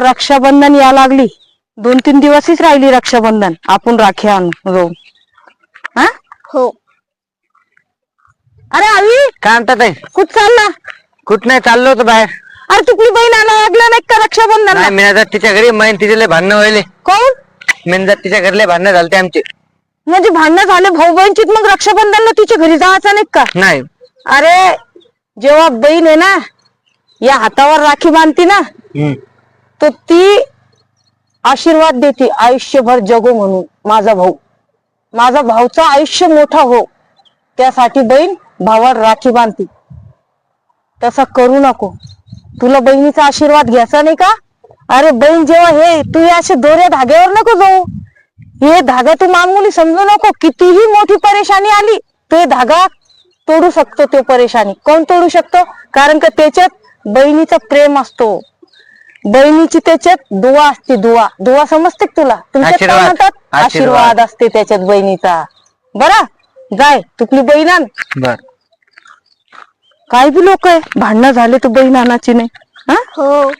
रक्षाबंधन या लागली, 2-3 दिवसच राहिली रक्षाबंधन. आपण राखी आणू जाऊ. हा हो. अरे आवी काय म्हणतात ताई? कुठ चालला? कुठ नाही, चाललो होतो बाहेर. अरे तुझी बहीण आणा लागला नाही का रक्षाबंधन? नाही, मी आता तिच्या घरी, मैन तिचे लय भांडणं व्हायले. कोण मी जात तिच्या घरी लय भांडणं झालते आमचे. म्हणजे भांडणं झाले भाऊ बहिणीत, मग रक्षाबंधनला तिच्या घरी जायचं नाही का? नाही. अरे जेव्हा बहीण आहे ना या हातावर राखी बांधती ना, तर ती आशीर्वाद देते आयुष्यभर जगो म्हणून. माझा भाऊचं आयुष्य मोठा हो, त्यासाठी बहीण भावावर राखी बांधती. तसा करू नको. तुला बहिणीचा आशीर्वाद घ्यायचा नाही का? अरे बहीण जेव्हा हे तू असे दोऱ्या धाग्यावर नको जाऊ. हे धागा तू मामूली समजू नको. कितीही मोठी परेशानी आली ते धागा तोडू शकतो. तो परेशानी कोण तोडू शकतो? कारण का त्याच्यात बहिणीचं प्रेम असतो, बहिणीची त्याच्यात दुआ असते. दुआ समजते तुला? तुमच्यात काय म्हणतात? आशीर्वाद असते त्याच्यात बहिणीचा. बरं जाय तुपली बहीण आण. बर. काय बी लोक आहे, भांडणं झाले तर बहीण आणायची नाही. हा हो.